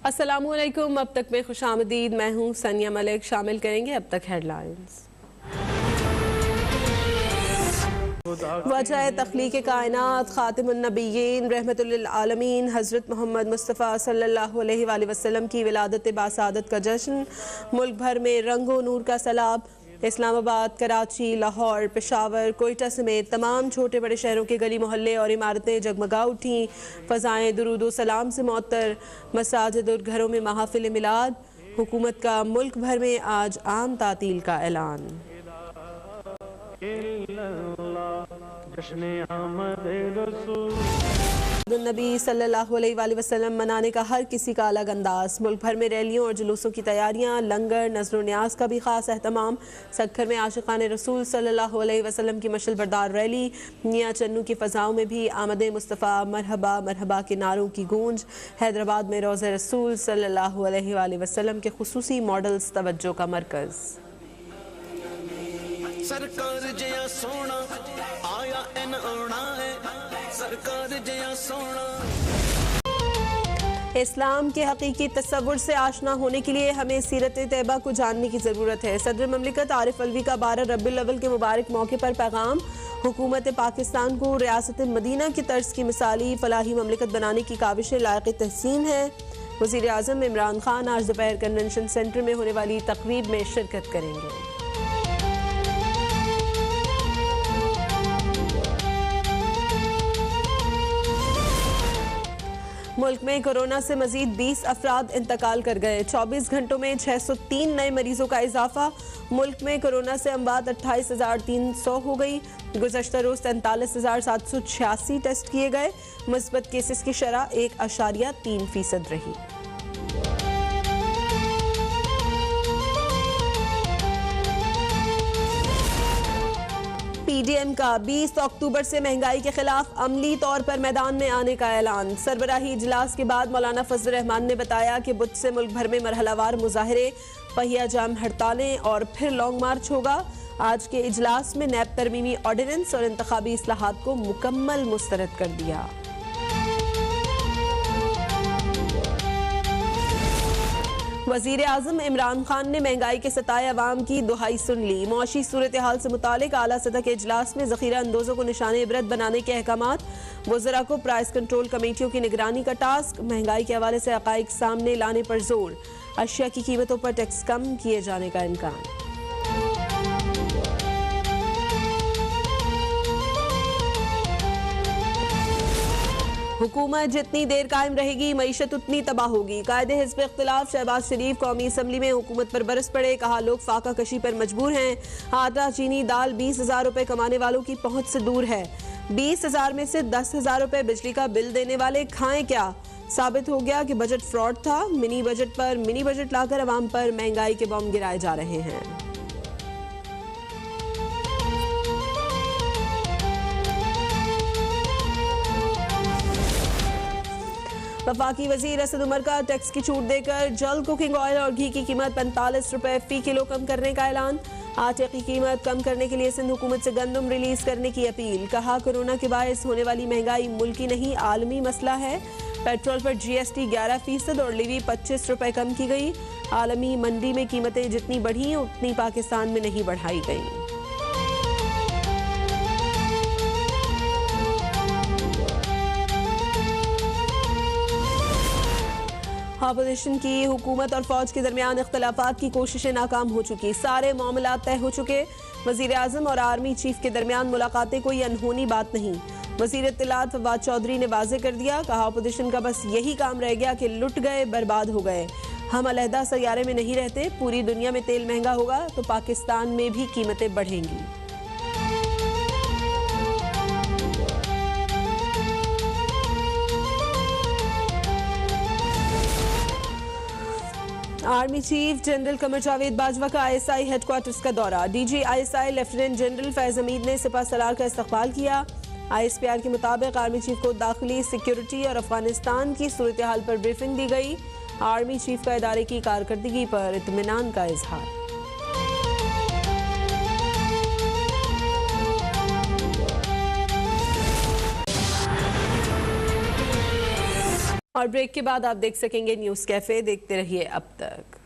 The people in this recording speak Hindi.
अस्सलामुअलैकुम। अब तक में खुशामदीद, मैं हूँ सनिया मलिक। शामिल करेंगे अब तक हेडलाइंस। वजह तख्लीक कायनात खातिमुन नबिय्यीन रहमतुल्लिल आलमीन हज़रत मोहम्मद मुस्तफ़ा सल्लल्लाहु अलैहि वसल्लम की विलादत बासादत का जश्न। मुल्क भर में रंगो नूर का सैलाब। इस्लामाबाद, कराची, लाहौर, पेशावर, कोयटा समेत तमाम छोटे बड़े शहरों के गली मोहल्ले और इमारतें जगमगा उठीं। फ़ज़ाएँ दुरूद व सलाम से मुअत्तर। मसाजिद और घरों में महफ़िल मिलाद। हुकूमत का मुल्क भर में आज आम तातील का ऐलान। नबी सल्लल्लाहु अलैहि वसल्लम मनाने का हर किसी का अलग अंदाज। मुल्क भर में रैलियों और जुलूसों की तैयारियां, लंगर, नज़्र व न्याज का भी खास अहतमाम। सक्खर में आशिकाने रसूल सल्लल्लाहु अलैहि वसल्लम की मशल बरदार रैली। मियां चन्नू की फ़ज़ाओं में भी आमदे मुस्तफ़ा मरहबा मरहबा के नारों की गूंज। हैदराबाद में रोज़े रसूल सल्लल्लाहु अलैहि वसल्लम के खुसूसी मॉडल्स तवज्जो का मरकज़। सरकार जया सोना आया इन आना है, सरकार जया सोना। इस्लाम के हकीकी तस्वुर से आशना होने के लिए हमें सीरत तैयबा को जानने की ज़रूरत है। सदर ममलिकत आरिफ अलवी का 12 रबीउल अव्वल के मुबारक मौके पर पैगाम। हुकूमत पाकिस्तान को रियासत मदीना की तर्ज की मिसाली फलाही ममलिकत बनाने की काविशें लायक तहसीन है। वज़ीर आज़म इमरान खान आज दोपहर कन्वेंशन सेंटर में होने वाली तकरीब में शिरकत करेंगे। मुल्क में कोरोना से मजीद 20 अफराद इंतकाल कर गए। 24 घंटों में 603 नए मरीजों का इजाफा। मुल्क में कोरोना से अमवात 28,300 हो गई। गुज़श्ता रोज 43,786 टेस्ट किए गए। मुस्बत केसेस की शरह 1.3% रही। पीडीएम का 20 अक्टूबर से महंगाई के खिलाफ अमली तौर पर मैदान में आने का ऐलान। सरबराही इजलास के बाद मौलाना फजल रहमान ने बताया कि बुध से मुल्क भर में मरहलावार मुजाहरे, पहिया जाम हड़तालें और फिर लॉन्ग मार्च होगा। आज के इजलास में नैब तरमीमी ऑर्डिनेंस और इंतखाबी इस्लाहात को मुकम्मल मुस्तरद कर दिया। वज़ीर आज़म इमरान खान ने महंगाई के सताए अवाम की दुहाई सुन ली। मौशी सूरत हाल से मुतालिक आला सतह के इजलास में ज़ख़ीरा अंदोज़ों को निशाने इबरत बनाने के अहकामात। वज़रा को प्राइस कंट्रोल कमेटियों की निगरानी का टास्क। महंगाई के हवाले से हक़ाइक़ सामने लाने पर जोर। अशिया की कीमतों पर टैक्स कम किए जाने का इम्कान। हुकूमत जितनी देर कायम रहेगी मईशत उतनी तबाह होगी। कायदे हिज़्ब इख्तिलाफ शहबाज शरीफ कौमी असम्बली में हुकूमत पर बरस पड़े। कहा लोग फाका कशी पर मजबूर हैं। आटा, चीनी, दाल 20,000 रुपए कमाने वालों की पहुंच से दूर है। 20,000 में से 10,000 रुपए बिजली का बिल देने वाले खाएं क्या। साबित हो गया कि बजट फ्रॉड था। मिनी बजट पर मिनी बजट लाकर अवाम पर महंगाई के बम गिराए जा रहे हैं। वफाकी वजीर असद उमर का टैक्स की छूट देकर जल्द कुकिंग ऑयल और घी की कीमत 45 रुपए फी किलो कम करने का ऐलान। आटे की कीमत कम करने के लिए सिंध हुकूमत से गंदम रिलीज करने की अपील। कहा कोरोना के बायस होने वाली महंगाई मुल्की नहीं आलमी मसला है। पेट्रोल पर GST 11% और लीवी 25 रुपए कम की गई। आलमी मंडी में कीमतें जितनी बढ़ी उतनी पाकिस्तान में नहीं बढ़ाई गई। अपोजिशन की हुकूमत और फौज के दरमियान इख्तलाफात की कोशिशें नाकाम हो चुकी। सारे मामलात तय हो चुके। वजीर आज़म और आर्मी चीफ के दरमियान मुलाकातें कोई अनहोनी बात नहीं। वजीर इत्तलात फवाद चौधरी ने वाज़े कर दिया। कहा अपोजिशन का बस यही काम रह गया कि लुट गए, बर्बाद हो गए। हम अलहदा सैयारे में नहीं रहते। पूरी दुनिया में तेल महंगा होगा तो पाकिस्तान में भी कीमतें बढ़ेंगी। Army chief general Qamar Javed Bajwa का ISI हेडक्वार्टर्स का दौरा। DG ISI lieutenant general Faiz Hamid ने सिपह सलार का इस्तकबाल किया। ISPR के मुताबिक आर्मी चीफ को दाखिली सिक्योरिटी और अफगानिस्तान की सूरत हाल पर ब्रीफिंग दी गई। आर्मी चीफ का इदारे की कारकर्दगी पर इत्मीनान का इजहार। और ब्रेक के बाद आप देख सकेंगे न्यूज़ कैफे। देखते रहिए अब तक।